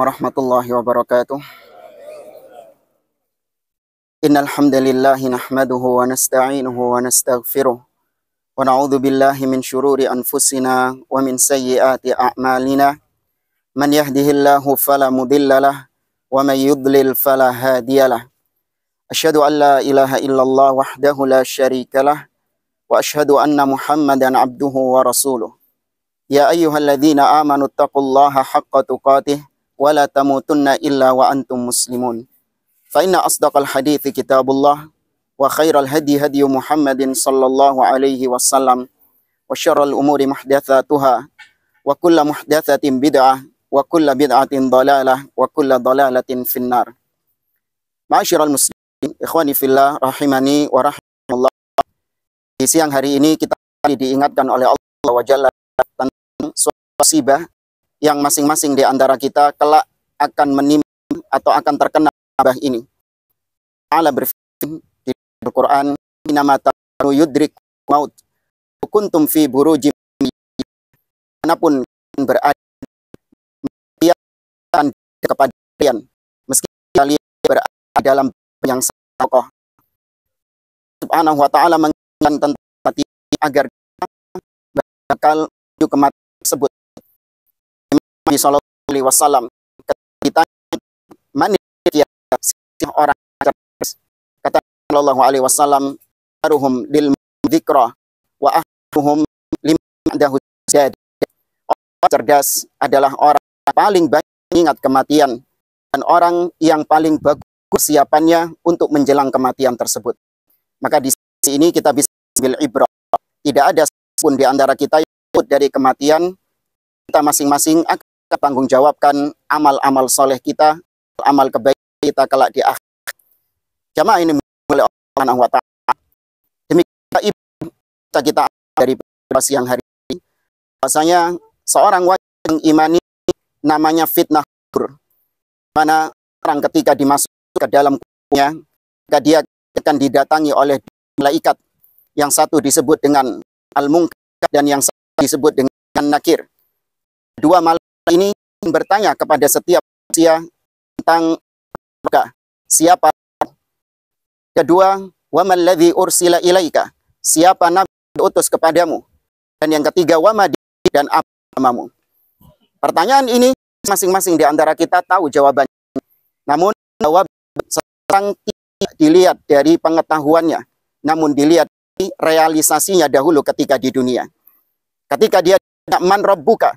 warahmatullahi wabarakatuh. Innal hamdalillah nahmaduhu wa nasta'inuhu wa nastaghfiruh wa na'udzu billahi min syururi anfusina wa min sayyiati a'malina. Man yahdihillahu fala mudhillalah wa may yudlil fala hadiyalah. Asyhadu an la ilaha illallah wahdahu la syarikalah wa asyhadu anna Muhammadan abduhu wa rasuluh. Ya ayyuhalladzina amanu taqullaha haqqa tuqatih wa la tamutunna illa wa antum muslimun. Fa inna asdaqal hadithi kitabullah wa khairal hadi hadi Muhammadin sallallahu alaihi wasallam wa syarrul umuri muhdatsatuha wa kullu muhdatsatin bid'ah wa kullu bid'atin dhalalah wa kullu dhalalatin finnar. Ma'asyiral muslimin, ikhwani fillah rahimani wa rahimakumullah. Di siang hari ini kita diingatkan oleh Allah wa jalla tentang suatu musibah yang masing-masing di antara kita kelak akan menimpa atau akan terkena musibah ini. Allah berfirman di Al-Quran, "Innama ta'ru yudrik maut, kuntum fi burujim." Manapun berada, dia akan kepada kalian, meski kalian berada dalam yang kokoh. Subhanahu wa ta'ala mengingatkan tentang mati agar bakal menuju kematian tersebut. Nabi sallallahu alaihi wasallam kita mana orang kata sallallahu alaihi wasallam, aruhum lil dzikra wa ahruhum limadahu jadi. Orang cerdas adalah orang yang paling banyak ingat kematian dan orang yang paling bagus persiapannya untuk menjelang kematian tersebut. Maka di sini kita bisa ambil ibrah. Tidak ada pun di antara kita yang luput dari kematian. Kita masing-masing akan tanggung jawabkan amal-amal soleh kita, amal kebaikan kita kelak di akhir. Jamaah ini oleh Allah Subhanahu wa ta'ala. Demikian kita dari siang hari ini, bahwasanya seorang wajib mengimani namanya fitnah kubur. Mana orang ketika dimasukkan ke dalam kuburnya, maka dia akan didatangi oleh malaikat. Yang satu disebut dengan al-munkar dan yang satu disebut dengan nakir. Dua malaikat ini bertanya kepada setiap manusia tentang siapa. Kedua, wa man ladzi ursila ilaika, siapa nabi diutus kepadamu. Dan yang ketiga, wa ma dan apa namamu. Pertanyaan ini masing-masing di antara kita tahu jawabannya. Namun jawab seorang tidak dilihat dari pengetahuannya, namun dilihat dari realisasinya dahulu ketika di dunia. Ketika dia man rabbuka,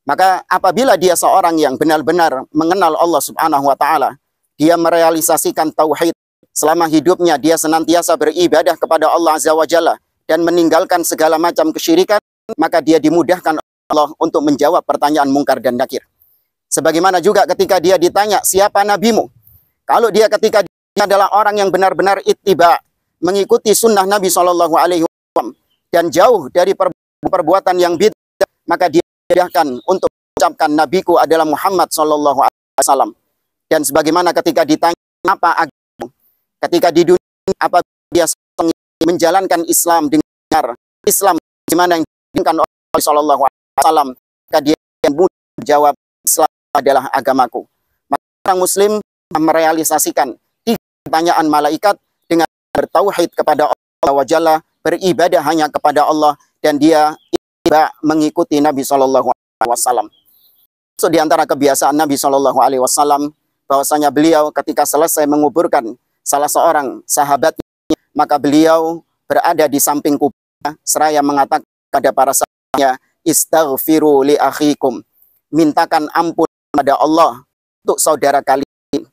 maka apabila dia seorang yang benar-benar mengenal Allah Subhanahu wa ta'ala, dia merealisasikan tauhid. Selama hidupnya dia senantiasa beribadah kepada Allah Azza wa Jalla dan meninggalkan segala macam kesyirikan, maka dia dimudahkan Allah untuk menjawab pertanyaan mungkar dan nakir. Sebagaimana juga ketika dia ditanya siapa nabimu, kalau dia ketika dia adalah orang yang benar-benar ittiba, mengikuti sunnah Nabi Shallallahu Alaihi Wasallam dan jauh dari perbuatan yang bid'ah, maka dia dimudahkan untuk mengucapkan nabiku adalah Muhammad Shallallahu Alaihi Wasallam. Dan sebagaimana ketika ditanya apa agama, ketika di dunia apa dia menjalankan Islam dengan Islam gimana yang diinginkan oleh Sallallahu Alaihi Wasallam, maka dia yang mudah menjawab Islam adalah agamaku. Maka orang Muslim merealisasikan tiga pertanyaan malaikat dengan bertauhid kepada Allah wa Jalla, beribadah hanya kepada Allah, dan dia tidak mengikuti Nabi Sallallahu Alaihi Wasallam. So, di antara kebiasaan Nabi Sallallahu Alaihi Wasallam, bahwasanya beliau ketika selesai menguburkan salah seorang sahabatnya, maka beliau berada di samping kuburnya seraya mengatakan kepada para sahabatnya, istaghfiru li akhikum, mintakan ampun kepada Allah untuk saudara kalian.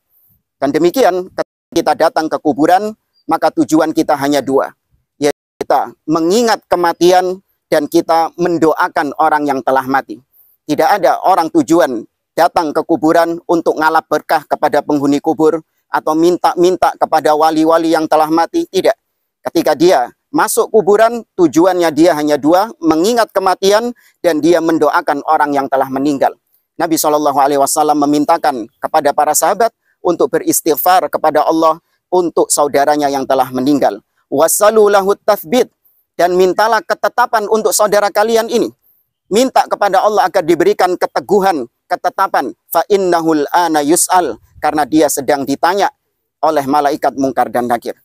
Dan demikian ketika kita datang ke kuburan, maka tujuan kita hanya dua, yaitu kita mengingat kematian dan kita mendoakan orang yang telah mati. Tidak ada orang tujuan datang ke kuburan untuk ngalap berkah kepada penghuni kubur atau minta-minta kepada wali-wali yang telah mati. Tidak. Ketika dia masuk kuburan, tujuannya dia hanya dua, mengingat kematian dan dia mendoakan orang yang telah meninggal. Nabi Shallallahu Alaihi Wasallam memintakan kepada para sahabat untuk beristighfar kepada Allah untuk saudaranya yang telah meninggal. Wasalu lahu tathbit, dan mintalah ketetapan untuk saudara kalian ini. Minta kepada Allah agar diberikan keteguhan ketetapan fa innahul ana yus'al, karena dia sedang ditanya oleh malaikat mungkar dan nakir.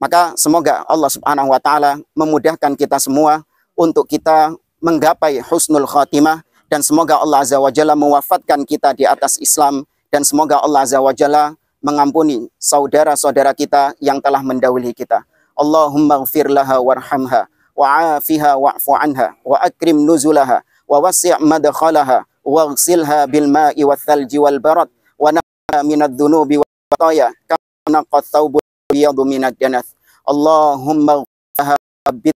Maka semoga Allah Subhanahu wa taala memudahkan kita semua untuk kita menggapai husnul khatimah, dan semoga Allah Azza wa Jalla mewafatkan kita di atas Islam, dan semoga Allah Azza wa Jalla mengampuni saudara-saudara kita yang telah mendahului kita. Allahumma ighfir laha warhamha wa'afiha wa'fu anha wa akrim nuzulaha wa wasi' madkhalaha waghsilha bil ma'i wath thalji wal barad wa naqha minadh dhunubi wal khataya kama naqat thawbul biyadu minad danath. Allahumma thabbit,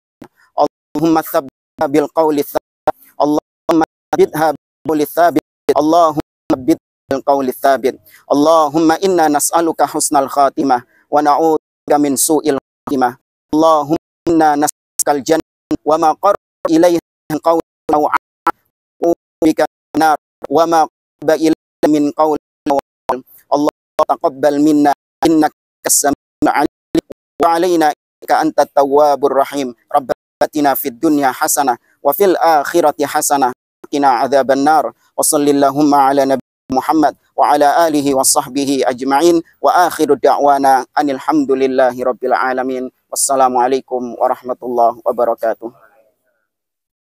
Allahumma thabbitha bil qawli thabit, Allahumma thabbitha bil qawli thabit, Allahumma thabbit bil qawli thabit. Allahumma inna nas'aluka husnal khatimah wa na'udzubika min su'il khatimah. Allahumma inna nas'aluka al-jannah wa ma qarraba ilayha min qawlin aw 'amalin bika nar wa ma qarraba ilayha min qawlin aw 'amalin. Allah taqabbal minna innaka as-sami'ul 'alim wa 'alaina innaka antat tawwabur rahim. Rabbana atina fid dunya hasanah wa fil akhirati hasanah wa qina adzaban nar. Wa sallallahu ala nabiyyina Muhammad wa ala alihi wa sahbihi ajma'in wa akhiru da'wana anil hamdulillahi rabbil alamin. Wassalamualaikum warahmatullahi wabarakatuh.